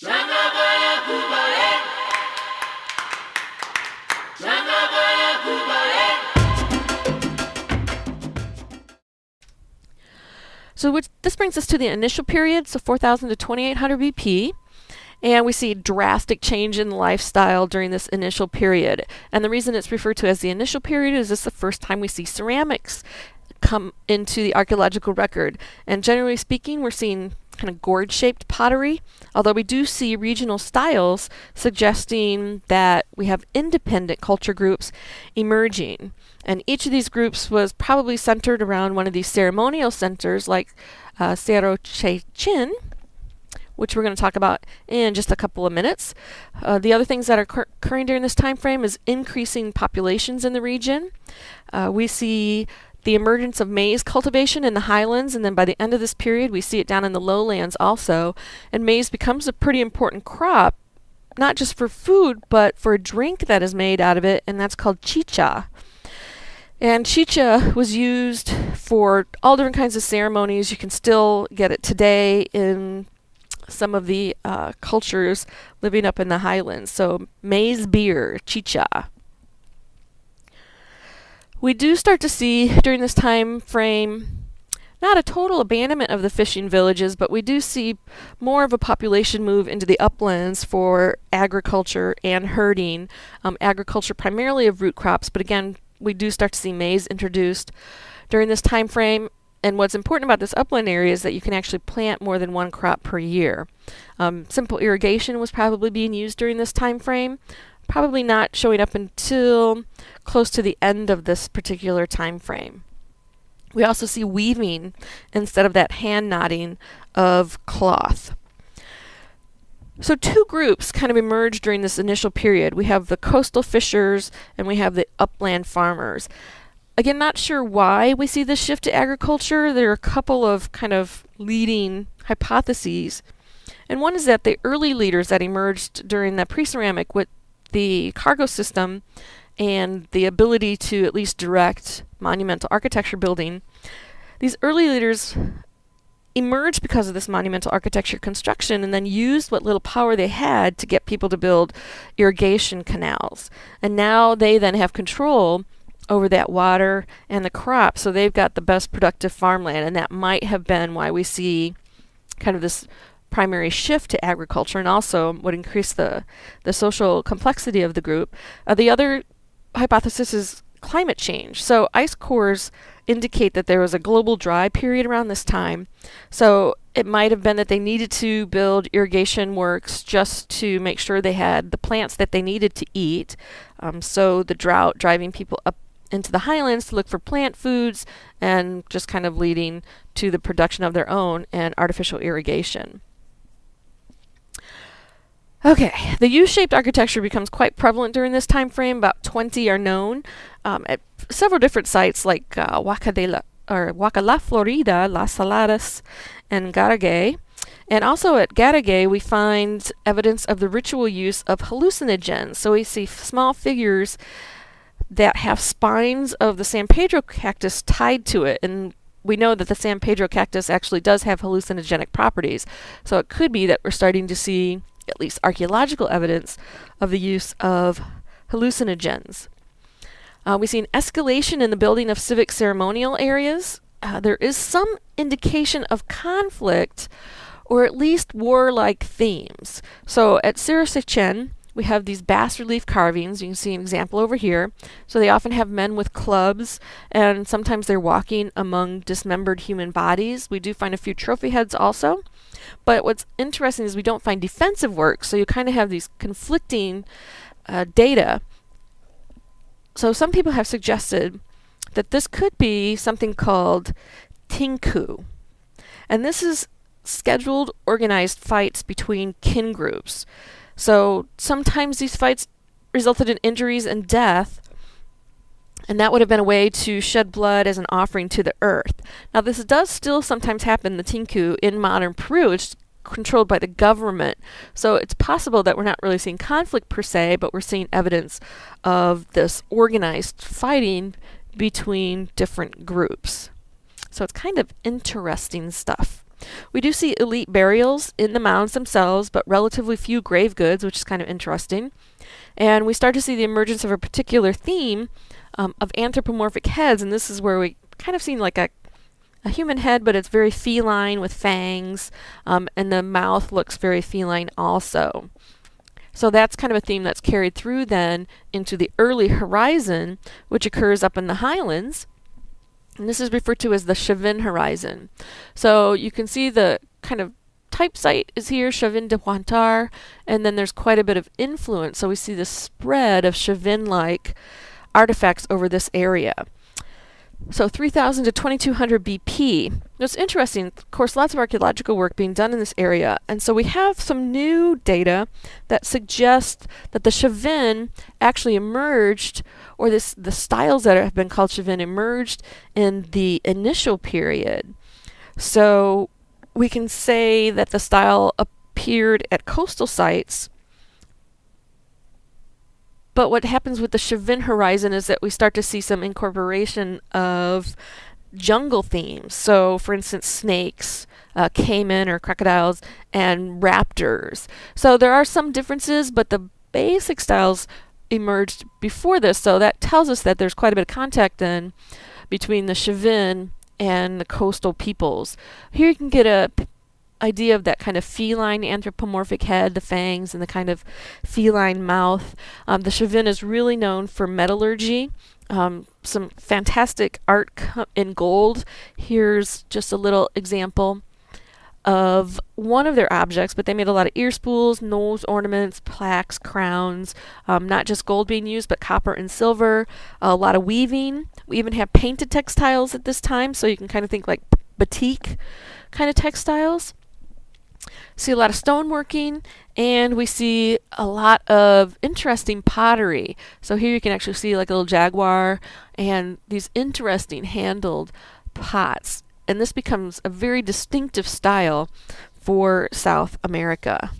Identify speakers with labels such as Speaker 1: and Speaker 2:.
Speaker 1: So this brings us to the initial period, so 4000 to 2800 BP. And we see a drastic change in lifestyle during this initial period. And the reason it's referred to as the initial period is this is the first time we see ceramics come into the archaeological record. And generally speaking, we're seeing kind of gourd-shaped pottery, although we do see regional styles suggesting that we have independent culture groups emerging. And each of these groups was probably centered around one of these ceremonial centers like Cerro Cheychin, which we're going to talk about in just a couple of minutes. The other things that are occurring during this time frame is increasing populations in the region. We see the emergence of maize cultivation in the highlands, and then by the end of this period we see it down in the lowlands also. And maize becomes a pretty important crop, not just for food, but for a drink that is made out of it, and that's called chicha. And chicha was used for all different kinds of ceremonies. You can still get it today in some of the cultures living up in the highlands. So maize beer, chicha. We do start to see during this time frame not a total abandonment of the fishing villages, but we do see more of a population move into the uplands for agriculture and herding. Agriculture primarily of root crops, but again, we do start to see maize introduced during this time frame. And what's important about this upland area is that you can actually plant more than one crop per year. Simple irrigation was probably being used during this time frame, probably not showing up until close to the end of this particular time frame. We also see weaving instead of that hand knotting of cloth. So two groups kind of emerged during this initial period. We have the coastal fishers and we have the upland farmers. Again, not sure why we see this shift to agriculture. There are a couple of kind of leading hypotheses. And one is that the early leaders that emerged during the pre-ceramic with the cargo system and the ability to at least direct monumental architecture building, these early leaders emerged because of this monumental architecture construction and then used what little power they had to get people to build irrigation canals. And now they then have control over that water and the crops, so they've got the best productive farmland, and that might have been why we see kind of this primary shift to agriculture, and also would increase the social complexity of the group. The other hypothesis is climate change. So ice cores indicate that there was a global dry period around this time, so it might have been that they needed to build irrigation works just to make sure they had the plants that they needed to eat. So the drought driving people up into the highlands to look for plant foods and just kind of leading to the production of their own and artificial irrigation. Okay, the U-shaped architecture becomes quite prevalent during this time frame. About 20 are known at several different sites like Huaca La Florida, Las Saladas, and Garagay. And also at Garagay, we find evidence of the ritual use of hallucinogens. So we see small figures that have spines of the San Pedro cactus tied to it, and we know that the San Pedro cactus actually does have hallucinogenic properties, so it could be that we're starting to see at least archaeological evidence of the use of hallucinogens. We see an escalation in the building of civic ceremonial areas. There is some indication of conflict or at least warlike themes. So at Cerro Cheychin, we have these bas-relief carvings. You can see an example over here. So they often have men with clubs, and sometimes they're walking among dismembered human bodies. We do find a few trophy heads also. But what's interesting is we don't find defensive work, so you kind of have these conflicting data. So some people have suggested that this could be something called Tinku. And this is scheduled, organized fights between kin groups. So sometimes these fights resulted in injuries and death, and that would have been a way to shed blood as an offering to the earth. Now this does still sometimes happen, the Tinku, in modern Peru. It's controlled by the government. So it's possible that we're not really seeing conflict per se, but we're seeing evidence of this organized fighting between different groups. So it's kind of interesting stuff. We do see elite burials in the mounds themselves, but relatively few grave goods, which is kind of interesting. And we start to see the emergence of a particular theme of anthropomorphic heads, and this is where we kind of see like a human head, but it's very feline with fangs, and the mouth looks very feline also. So that's kind of a theme that's carried through then into the early Horizon, which occurs up in the highlands. And this is referred to as the Chavin Horizon. So you can see the kind of type site is here, Chavin de Huantar, and then there's quite a bit of influence. So we see the spread of Chavin-like artifacts over this area. So 3000 to 2200 BP. It's interesting, of course, lots of archaeological work being done in this area, and so we have some new data that suggests that the Chavin actually emerged, or the styles that have been called Chavin emerged in the initial period. So we can say that the style appeared at coastal sites. But what happens with the Chavin Horizon is that we start to see some incorporation of jungle themes. So, for instance, snakes, caiman or crocodiles, and raptors. So there are some differences, but the basic styles emerged before this. So that tells us that there's quite a bit of contact then between the Chavin and the coastal peoples. Here you can get a idea of that kind of feline anthropomorphic head, the fangs, and the kind of feline mouth. The Chavin is really known for metallurgy. Some fantastic art in gold. Here's just a little example of one of their objects, but they made a lot of ear spools, nose ornaments, plaques, crowns, not just gold being used, but copper and silver, a lot of weaving. We even have painted textiles at this time, so you can kind of think like batik kind of textiles. See a lot of stoneworking, and we see a lot of interesting pottery. So here you can actually see like a little jaguar and these interesting handled pots. And this becomes a very distinctive style for South America.